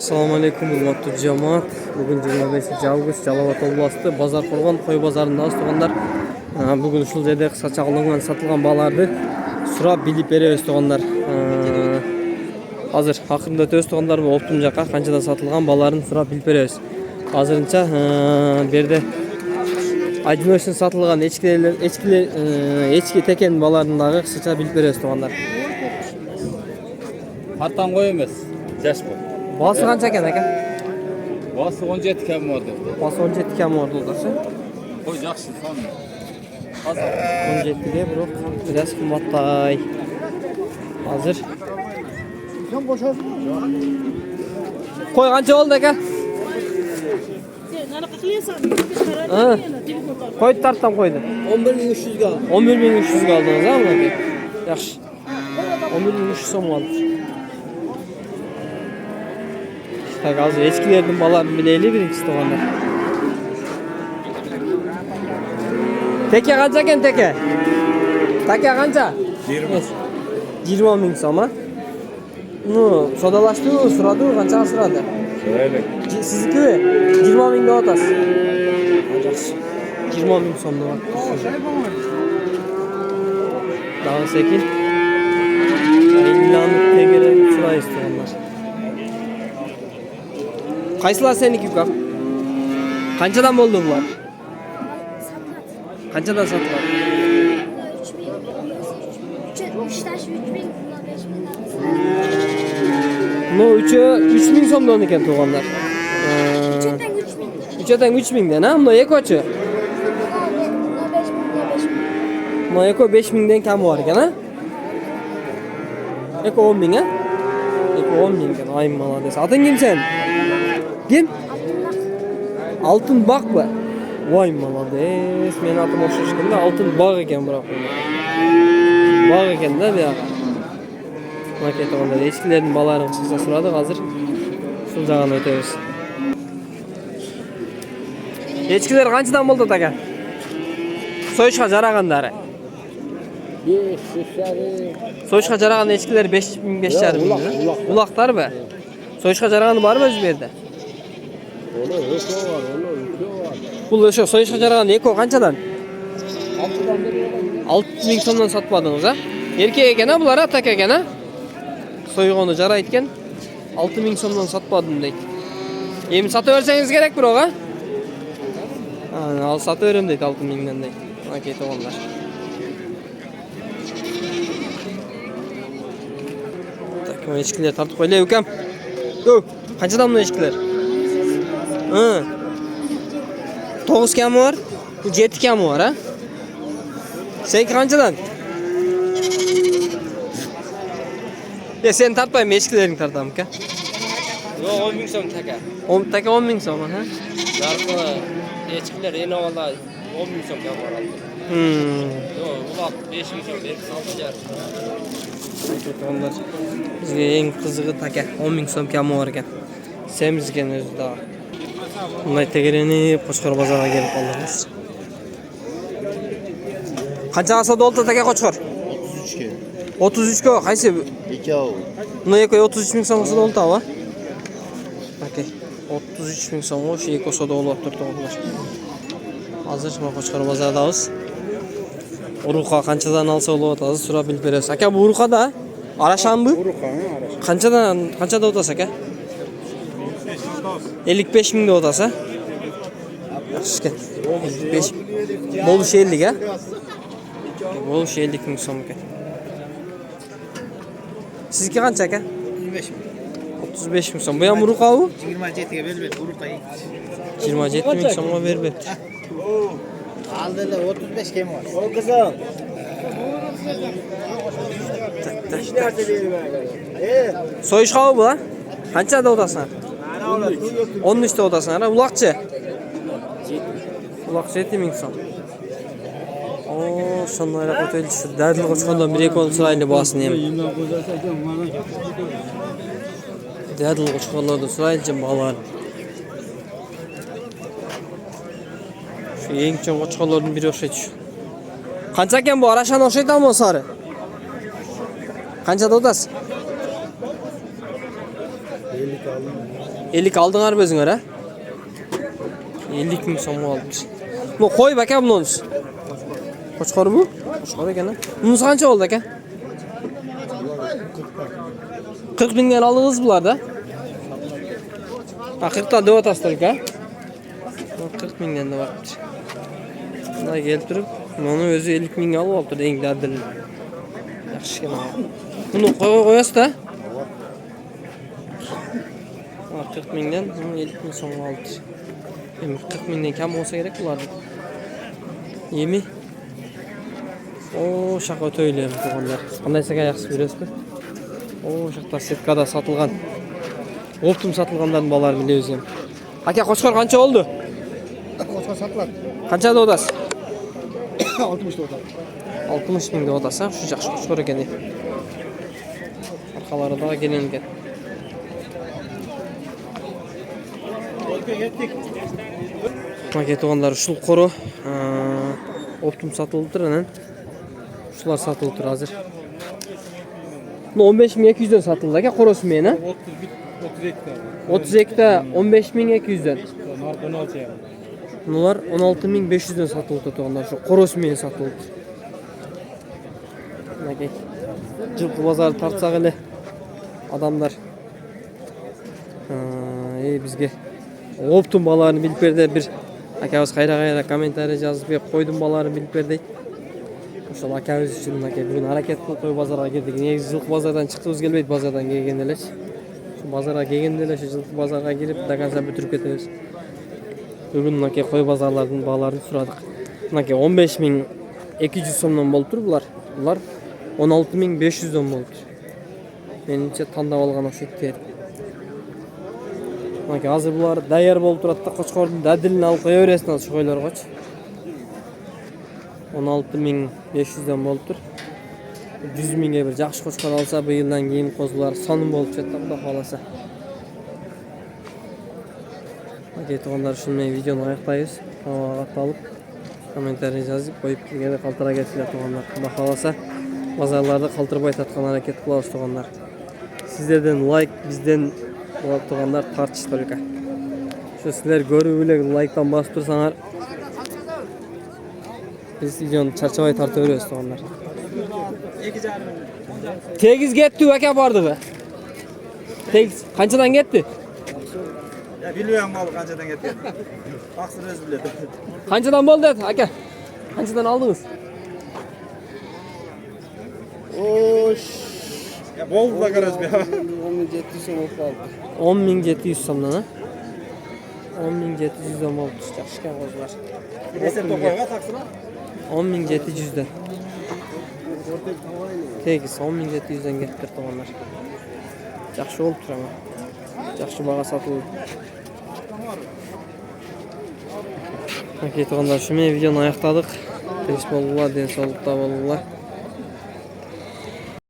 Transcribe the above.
Assalamu alaikum hurmatly jamoat. Bugun 25-avgust Жалал-Ат областы Базар Қорған қой базарындагы тугандар. Bugun ушул жерде кыскача алынган сатылган баларды сурап билип беребиз тугандар. Азыр акырында өтөбүз тугандар, оптум жакка канчада сатылган баларын сурап билип беребиз. Азырынча берде одиночный сатылган эчки текен баларын дагы кыскача билип беребиз тугандар. Аттан қой емес, жаш бұл. Басы қанша екен әке? Басы 17 кәм орды. Басы 17 кәм орды олдасы. Қой жақсы, соны. 17-ге бұрық, біраз қымбаттай. Азыр. Қой қанша болды әке? Қойды тарттам қойды. 11.300 aldım. 11.300 aldınız ha mı? Yaxşı. 11.300 som aldı. Tak azı eskilerden balarını bileyli birincisi doğanlar. Teke kanca ken teke? Teke kanca? 20 bin som ha? Nu sodalaştı mı? Suradı kanca suradı? Öyle. Sizinki mi? 20 bin de otas. 20 bin som da var. Daha sekin. İllanlık tegere sıra istiyorlar. Kaysılar seninki kak? Kançadan mı oldu bunlar? Kançadan sattılar? 3.000 somda onu iken tuğanlar. 3'den 3.000'den ha? Buna eko açı? Buna eko 5.000'den kam var iken ha? Eko 10.000 ha? Eko 10.000 iken. Ay malades. Adın kim sen? Kim? Altın bak mı? Vay malades. Men atım oşuşkanda altın bak eken bırak. Bak eken de bir ağa. Maket onda eskilerin balarını çıksa suradık hazır. Sul jagana ötөбүз. Eskiler kançadan boldu taka? Soyuşka jaragandары. 5.500. Soyuşka jaragan eskiler 5.500 mı? Ulaklar mı? Soyuşka jaraganı var mı özü berde? Onu eko var, onu eko var. Бұл өші soyuşka jaragan eko kançadan? 6.000 somdan satmadınız ha? Erkek eken ha bular ha, tak eken ha? Soyuğunu jara etken 6.000 somdan satmadım deydi. Emi satı verseniz gerek bir oğa? Al satı verim deydi 6.000'den deydi. Maketi onlar. Tak, eşkiler tartıp koyla ökem. Dur, kaçadan mı eşkiler? 9 kemi var, bu 7 kemi var ha? Sen kaçadan? Ya sen tartmayayım, eşkilerini tartamı ka? Yok 10.000 som taka. Taka 10.000 som ha? Yarkı eskiler en oğala 10.000 som kәм var aldı. Yok ulak 5.000 som verip saldı jar. Onlar bizge en kızığı taka 10.000 som kemi var eken. Semizgen özü daha. Bunday tegereni Qo'chqor bozorga kelib qoldik. Qanchaga savdo oldi taka Qo'chqor? 33 ke. 33 ga qaysi? İkov. Buni eko 33 ming so'm savdo oldi ha? Okey. 33 ming so'm o'sha eko savdo olib turibdi o'g'illar. Hozir mana Qo'chqor bozordamiz. Uruqa qanchadan olsa bo'layotadi, so'rab bilib berasiz. Aka bu uruqada arashan bu? Uruqa, arashan. Qanchada o'tasiz aka? 55 ming de otası. Yaxşı. 55. Boluş 50 ha? Boluş 50 ming so'm ekan. Sizniki qancha aka? 25 ming. 35 ming so'm. Bu ham uruqa u? 27 ga berib, uruqa. 27 ming so'mga berib berdi. Aldida 35 kem var. O kızım. Soyuşqa bu ha? Qanchada otasın? 13'te odasın ara. Ulakçı? Ulakçı 7 ming so'm. Oo, sonlara otel şu derdli Qo'chqordan bir ekon sırayla basın hem. Derdli Qo'chqorlarda sırayla bağlar. Şu en çok Qo'chqorlardan biri o'xshaydi shu. Qancha ekan bu arashani o'xshaytami o sari? Qanchada o'tasiz? 50 aldım. 50 aldыңар өзүңөр, а? 50 миң сом алыпты. Bu koy bak ya bunun. Koçkor bu? Koçkor ekan. Bunun qancha oldu aka? 40 mingden aldınız bularda. Ha 40 ta deb atasizlar aka. 40 mingden de vardır. Buna keltirip, bunu özü 50 mingga alıp oldu eng dadil. Yaxshi ekan. Bunu qo'yasiz da. 40 mingden 50 ming so'm oldu. 40 mingden kam olsa gerek bulardı. Yemi. O şaka ötөйлөм тугандар. Кандай сага жакшы көрөсүзбү? О, жакта сеткада сатылган. Оптум сатылгандардын баларын билебиз эми. Ака Кочкор канча болду? Koçkor satıladi. Канча деп атасыз? 60 da otadi. 60 ming деп атасыз, ушу жакшы Кочкор экен. Аркалары да келген экен. Мына тугандар ушул коро оптум сатылыптыр анан. Ушулар сатылыптыр азыр. Бул 15.200дөн сатылды экен коросу менен, а? 32 та 15.200дөн. 16 ya. Bunlar 16.500'den satıldı tuğanlar şu koros meyen satıldı. Nake жылкы базары тартсак эле адамдар бизге оптун баларын билип берди. Бир акабыз кайра комментарий жазып койдун баларын билип берди. Ошол акабыз үчүн мынакей бүгүн аракет кылып кой базарга кирдик. Негизи жылкы базардан чыккыбыз келбейт, базардан келгенде элечи. Şu bазарга келгенде эле жылкы базарга кирип до конца бүтүрүп кетебиз. Бүгүн мынакей кой базарлардын бааларын сурадык. Мынакей 15.200 сомдон болуп тур булар. Булар 16.500дөн болуп тур. Менимче тандап алган окшойт дейт. Мынакей азыр булар даяр болуп турат да Кочкордун дадилин алып кое бересиң ошо койлоргочу. 16.500дөн болуп тур. 100 миңге бир жакшы Кочкор алса быйылдан кийин козулар сонун болуп жатат да Кудай кааласа. Тугандар ушун менен видеону аяктайбыз. Катталып, комментарий жазып коюп киргенде калтыра кетсилер тугандар. Кудай кааласа базарларды калтырбай таткан аракет кылабыз тугандар. Сиздерден лайк, бизден тугандар тартыш только. Ошо силер көрүп эле лайктан басып турсаңар, биз видеону чарчабай тарта беребиз тугандар. Tegiz ketти aka bardыбы? Tegiz канчадан кетти? Ya bilmiyorum malı kancadan getken. Baksın öz biledi. Kançadan boldu aka? Kançadan aldınız? Oş. Ya bol da garaj be. 10.700 som oldu. 10.700 somdan ha? 10.700'den oldu. Yaxşı ekan qozlar. Reset tokoyga taksın ha. 10.700'den. Tegiz 10.700'den gettir tuganlar. Yaxşı oldu ama. Yaxşı bağa satıldı. Tuganlar şu men videonu ayaktadıq. Tinch bolinglar, densog'likda bolinglar.